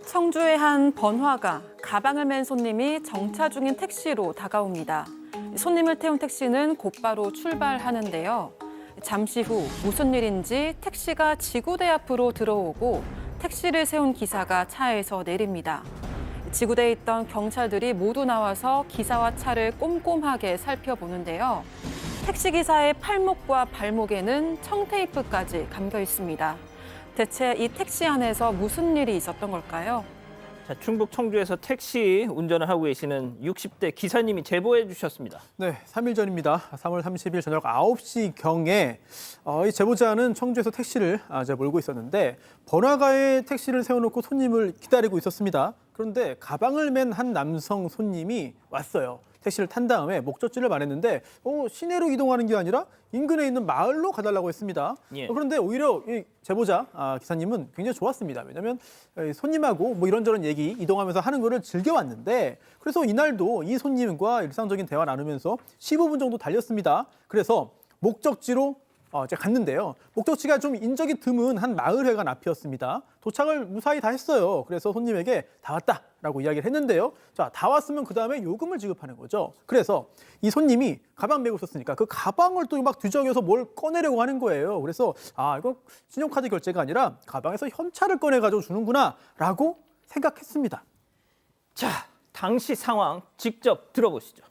청주의 한 번화가, 가방을 맨 손님이 정차 중인 택시로 다가옵니다. 손님을 태운 택시는 곧바로 출발하는데요. 잠시 후 무슨 일인지 택시가 지구대 앞으로 들어오고 택시를 세운 기사가 차에서 내립니다. 지구대에 있던 경찰들이 모두 나와서 기사와 차를 꼼꼼하게 살펴보는데요. 택시기사의 팔목과 발목에는 청테이프까지 감겨 있습니다. 대체 이 택시 안에서 무슨 일이 있었던 걸까요? 자, 충북 청주에서 택시 운전을 하고 계시는 60대 기사님이 제보해 주셨습니다. 네, 3일 전입니다. 3월 30일 저녁 9시경에 이 제보자는 청주에서 택시를 몰고 있었는데 번화가에 택시를 세워놓고 손님을 기다리고 있었습니다. 그런데 가방을 맨 한 남성 손님이 왔어요. 택시를 탄 다음에 목적지를 말했는데 시내로 이동하는 게 아니라 인근에 있는 마을로 가달라고 했습니다. 예. 그런데 오히려 이 제보자 기사님은 굉장히 좋았습니다. 왜냐하면 손님하고 뭐 이런저런 얘기 이동하면서 하는 거를 즐겨왔는데 그래서 이날도 이 손님과 일상적인 대화 나누면서 15분 정도 달렸습니다. 그래서 목적지로 제가 갔는데요. 목적지가 좀 인적이 드문 한 마을회관 앞이었습니다. 도착을 무사히 다 했어요. 그래서 손님에게 다 왔다라고 이야기를 했는데요. 자, 다 왔으면 그 다음에 요금을 지급하는 거죠. 그래서 이 손님이 가방 메고 있었으니까 그 가방을 또 막 뒤적여서 뭘 꺼내려고 하는 거예요. 그래서 이거 신용카드 결제가 아니라 가방에서 현찰을 꺼내가지고 주는구나라고 생각했습니다. 자, 당시 상황 직접 들어보시죠.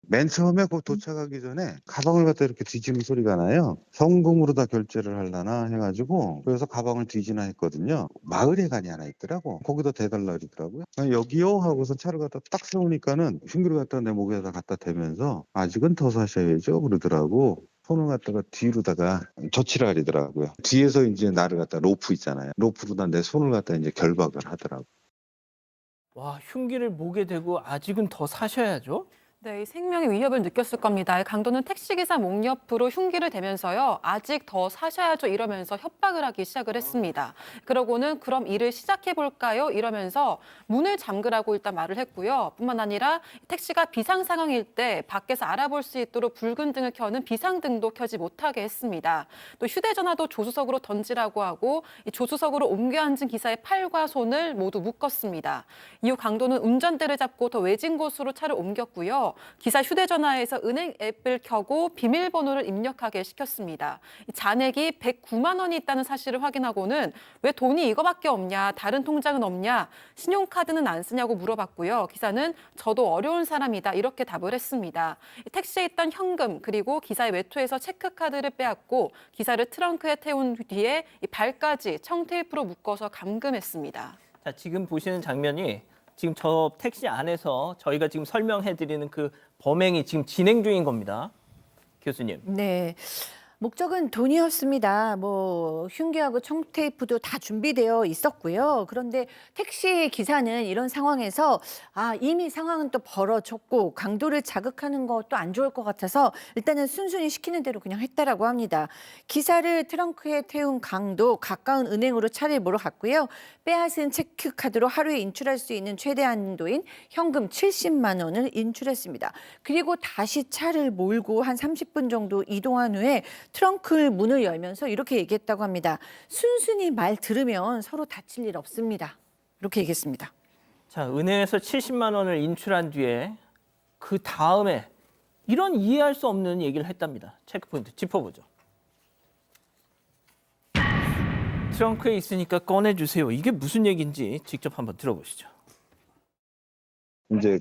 맨 처음에 그 도착하기 전에 가방을 갖다 이렇게 뒤지는 소리가 나요. 현금으로 다 결제를 하려나 해가지고 그래서 가방을 뒤지나 했거든요. 마을회관이 하나 있더라고. 거기다 대달라 그러더라고요. 여기요 하고서 차를 갖다 딱 세우니까는 흉기를 갖다 내 목에다 갖다 대면서 아직은 더 사셔야죠 그러더라고. 손을 갖다가 뒤로다가 젖히라 그러더라고요. 뒤에서 이제 나를 갖다 로프 있잖아요. 로프로다 내 손을 갖다 이제 결박을 하더라고. 와, 흉기를 목에 대고 아직은 더 사셔야죠? 네, 이 생명의 위협을 느꼈을 겁니다. 강도는 택시기사 목 옆으로 흉기를 대면서요. 아직 더 사셔야죠 이러면서 협박을 하기 시작을 했습니다. 그러고는 그럼 일을 시작해볼까요? 이러면서 문을 잠그라고 일단 말을 했고요. 뿐만 아니라 택시가 비상 상황일 때 밖에서 알아볼 수 있도록 붉은 등을 켜는 비상등도 켜지 못하게 했습니다. 또 휴대전화도 조수석으로 던지라고 하고 이 조수석으로 옮겨 앉은 기사의 팔과 손을 모두 묶었습니다. 이후 강도는 운전대를 잡고 더 외진 곳으로 차를 옮겼고요. 기사 휴대전화에서 은행 앱을 켜고 비밀번호를 입력하게 시켰습니다. 잔액이 109만 원이 있다는 사실을 확인하고는 왜 돈이 이거밖에 없냐, 다른 통장은 없냐, 신용카드는 안 쓰냐고 물어봤고요. 기사는 저도 어려운 사람이다 이렇게 답을 했습니다. 택시에 있던 현금 그리고 기사의 외투에서 체크카드를 빼앗고 기사를 트렁크에 태운 뒤에 발까지 청테이프로 묶어서 감금했습니다. 자, 지금 보시는 장면이 지금 저 택시 안에서 저희가 지금 설명해드리는 그 범행이 지금 진행 중인 겁니다. 교수님. 네. 목적은 돈이었습니다. 흉기하고 청테이프도 다 준비되어 있었고요. 그런데 택시 기사는 이런 상황에서 이미 상황은 또 벌어졌고 강도를 자극하는 것도 안 좋을 것 같아서 일단은 순순히 시키는 대로 그냥 했다라고 합니다. 기사를 트렁크에 태운 강도 가까운 은행으로 차를 몰아갔고요. 빼앗은 체크카드로 하루에 인출할 수 있는 최대 한도인 현금 70만 원을 인출했습니다. 그리고 다시 차를 몰고 한 30분 정도 이동한 후에 트렁크 문을 열면서 이렇게 얘기했다고 합니다. 순순히 말 들으면 서로 다칠 일 없습니다. 이렇게 얘기했습니다. 자, 은행에서 70만 원을 인출한 뒤에 그 다음에 이런 이해할 수 없는 얘기를 했답니다. 체크포인트 짚어보죠. 트렁크에 있으니까 꺼내주세요. 이게 무슨 얘기인지 직접 한번 들어보시죠. 이제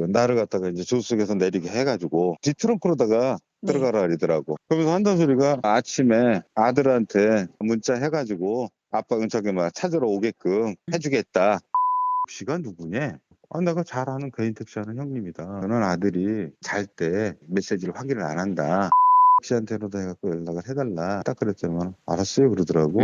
나를 갖다가 이제 조수석에서 내리게 해가지고 뒤트렁크로다가 들어가라 그러더라고. 그러면서 한단 소리가 아침에 아들한테 문자 해가지고 아빠가 저기 찾으러 오게끔 해주겠다. 씨가 누구냐? 내가 잘 아는 개인 택시하는 형님이다. 저는 아들이 잘 때 메시지를 확인을 안 한다. 씨한테로도 해갖고 연락을 해달라. 딱 그랬더니 알았어요 그러더라고.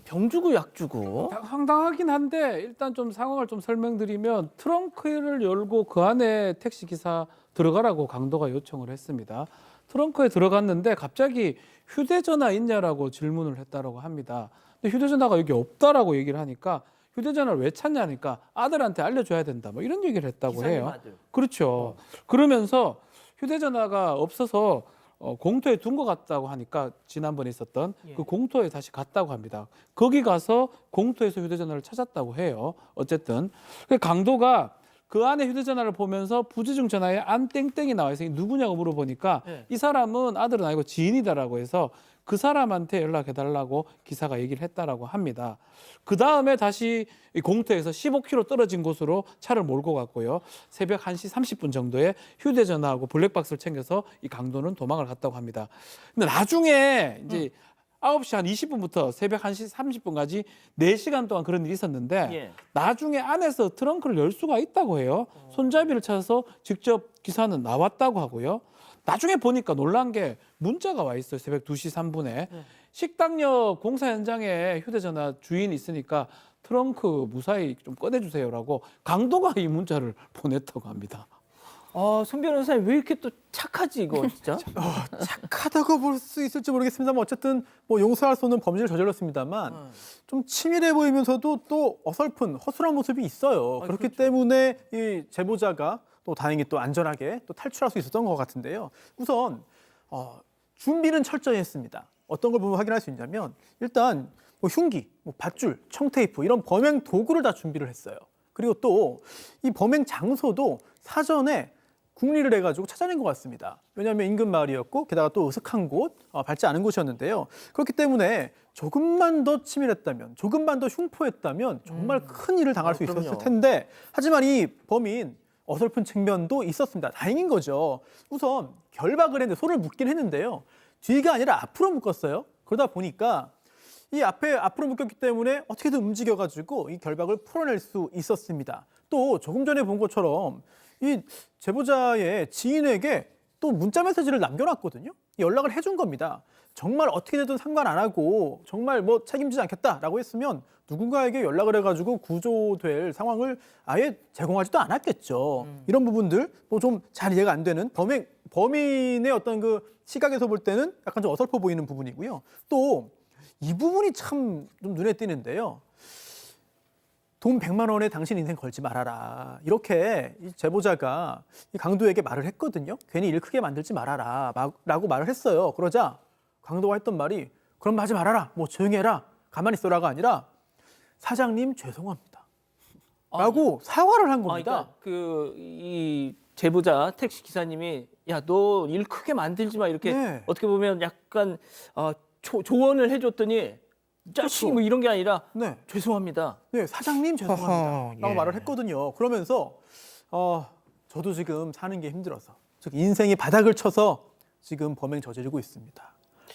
병 주고 약 주고. 황당하긴 한데 일단 좀 상황을 좀 설명드리면 트렁크를 열고 그 안에 택시기사 들어가라고 강도가 요청을 했습니다. 트렁크에 들어갔는데 갑자기 휴대전화 있냐라고 질문을 했다라고 합니다. 근데 휴대전화가 여기 없다라고 얘기를 하니까 휴대전화를 왜 찾냐니까 아들한테 알려줘야 된다 뭐 이런 얘기를 했다고 해요. 아들. 그렇죠. 그러면서 휴대전화가 없어서 공터에 둔 것 같다고 하니까 지난번에 있었던 예. 그 공터에 다시 갔다고 합니다. 거기 가서 공터에서 휴대전화를 찾았다고 해요. 어쨌든 그 강도가 그 안에 휴대전화를 보면서 부재중 전화에 안 땡땡이 나와 있으니 누구냐고 물어보니까 네. 이 사람은 아들은 아니고 지인이다라고 해서 그 사람한테 연락해달라고 기사가 얘기를 했다라고 합니다. 그 다음에 다시 이 공터에서 15km 떨어진 곳으로 차를 몰고 갔고요. 새벽 1시 30분 정도에 휴대전화하고 블랙박스를 챙겨서 이 강도는 도망을 갔다고 합니다. 근데 나중에 이제 9시 한 20분부터 새벽 1시 30분까지 4시간 동안 그런 일이 있었는데 예. 나중에 안에서 트렁크를 열 수가 있다고 해요. 손잡이를 찾아서 직접 기사는 나왔다고 하고요. 나중에 보니까 놀란 게 문자가 와 있어요. 새벽 2시 3분에. 식당역 공사 현장에 휴대전화 주인이 있으니까 트렁크 무사히 좀 꺼내주세요라고 강도가 이 문자를 보냈다고 합니다. 손 변호사님 왜 이렇게 또 착하지 이거 진짜? 착하다고 볼 수 있을지 모르겠습니다만 어쨌든 뭐 용서할 수 없는 범죄를 저질렀습니다만 좀 치밀해 보이면서도 또 어설픈 허술한 모습이 있어요. 그렇기 때문에 이 제보자가 또 다행히 또 안전하게 또 탈출할 수 있었던 것 같은데요. 우선 준비는 철저히 했습니다. 어떤 걸 보면 확인할 수 있냐면 일단 뭐 흉기, 뭐 밧줄, 청테이프 이런 범행 도구를 다 준비를 했어요. 그리고 또 이 범행 장소도 사전에 궁리를 해가지고 찾아낸 것 같습니다. 왜냐하면 인근 마을이었고 게다가 또 으슥한 곳, 밝지 않은 곳이었는데요. 그렇기 때문에 조금만 더 치밀했다면, 조금만 더 흉포했다면 정말 큰 일을 당할 수 있었을 그럼요. 텐데 하지만 이 범인 어설픈 측면도 있었습니다. 다행인 거죠. 우선 결박을 했는데 손을 묶긴 했는데요. 뒤가 아니라 앞으로 묶었어요. 그러다 보니까 이 앞으로 묶였기 때문에 어떻게든 움직여가지고 이 결박을 풀어낼 수 있었습니다. 또 조금 전에 본 것처럼 이 제보자의 지인에게 또 문자 메시지를 남겨놨거든요. 연락을 해준 겁니다. 정말 어떻게 되든 상관 안 하고 정말 뭐 책임지지 않겠다라고 했으면 누군가에게 연락을 해가지고 구조될 상황을 아예 제공하지도 않았겠죠. 이런 부분들 뭐 좀 잘 이해가 안 되는 범인의 어떤 그 시각에서 볼 때는 약간 좀 어설퍼 보이는 부분이고요. 또 이 부분이 참 좀 눈에 띄는데요. 돈 100만 원에 당신 인생 걸지 말아라. 이렇게 이 제보자가 이 강도에게 말을 했거든요. 괜히 일 크게 만들지 말아라. 라고 말을 했어요. 그러자 강도가 했던 말이 그럼 하지 말아라. 뭐 조용히 해라. 가만히 있어라가 아니라 사장님 죄송합니다. 라고 사과를 한 겁니다. 그러니까 이 제보자 택시 기사님이 야, 너 일 크게 만들지 마 이렇게 네. 어떻게 보면 약간 조언을 해줬더니 짜식 뭐 이런 게 아니라 네. 죄송합니다. 네, 사장님 죄송합니다. 허허, 라고 예. 말을 했거든요. 그러면서 저도 지금 사는 게 힘들어서 즉 인생이 바닥을 쳐서 지금 범행 저지르고 있습니다.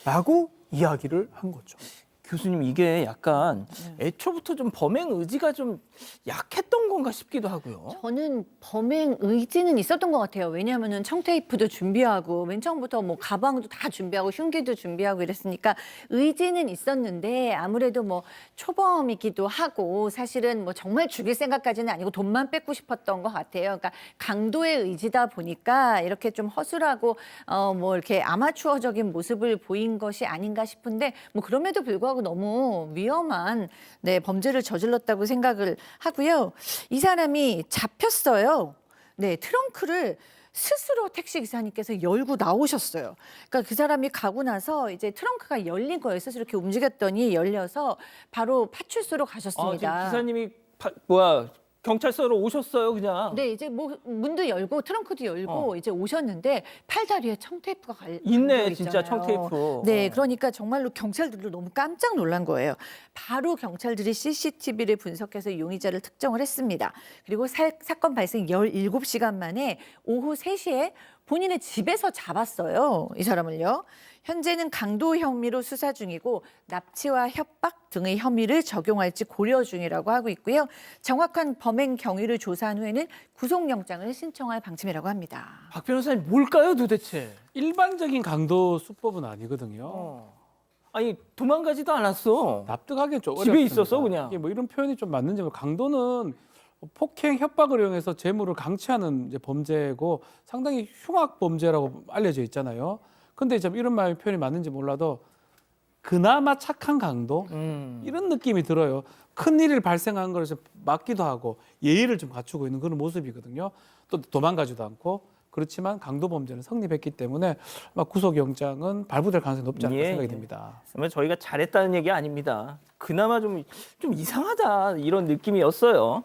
라고 이야기를 한 거죠. 교수님 이게 약간 애초부터 좀 범행 의지가 좀 약했던 건가 싶기도 하고요. 저는 범행 의지는 있었던 것 같아요. 왜냐하면은 청테이프도 준비하고 맨 처음부터 뭐 가방도 다 준비하고 흉기도 준비하고 이랬으니까 의지는 있었는데 아무래도 뭐 초범이기도 하고 사실은 뭐 정말 죽일 생각까지는 아니고 돈만 뺏고 싶었던 것 같아요. 그러니까 강도의 의지다 보니까 이렇게 좀 허술하고 뭐 이렇게 아마추어적인 모습을 보인 것이 아닌가 싶은데 뭐 그럼에도 불구하고 너무 위험한 범죄를 저질렀다고 생각을 하고요. 이 사람이 잡혔어요. 네, 트렁크를 스스로 택시 기사님께서 열고 나오셨어요. 그러니까 그 사람이 가고 나서 이제 트렁크가 열린 거예요. 스스로 이렇게 움직였더니 열려서 바로 파출소로 지금 가셨습니다. 기사님이 경찰서로 오셨어요, 그냥. 네, 이제 뭐 문도 열고 트렁크도 열고 이제 오셨는데 팔다리에 청테이프가 있네, 걸려 진짜 있잖아요. 청테이프. 네, 그러니까 정말로 경찰들도 너무 깜짝 놀란 거예요. 바로 경찰들이 CCTV를 분석해서 용의자를 특정을 했습니다. 그리고 사건 발생 17시간 만에 오후 3시에 본인의 집에서 잡았어요. 이 사람을요. 현재는 강도 혐의로 수사 중이고 납치와 협박 등의 혐의를 적용할지 고려 중이라고 하고 있고요. 정확한 범행 경위를 조사한 후에는 구속영장을 신청할 방침이라고 합니다. 박 변호사님 뭘까요, 도대체? 일반적인 강도 수법은 아니거든요. 아니 도망가지도 않았어. 납득하기는 좀 집에 어렵습니다. 있었어, 그냥. 이게 뭐 이런 표현이 좀 맞는지 강도는 폭행, 협박을 이용해서 재물을 강취하는 이제 범죄고 상당히 흉악 범죄라고 알려져 있잖아요. 근데 참 이런 말 표현이 맞는지 몰라도 그나마 착한 강도 이런 느낌이 들어요. 큰 일을 발생한 걸 좀 막기도 하고 예의를 좀 갖추고 있는 그런 모습이거든요. 또 도망가지도 않고 그렇지만 강도 범죄는 성립했기 때문에 아마 구속영장은 발부될 가능성이 높지 않을까 예, 생각이 예. 듭니다. 정말 저희가 잘했다는 얘기 아닙니다. 그나마 좀 이상하다 이런 느낌이었어요.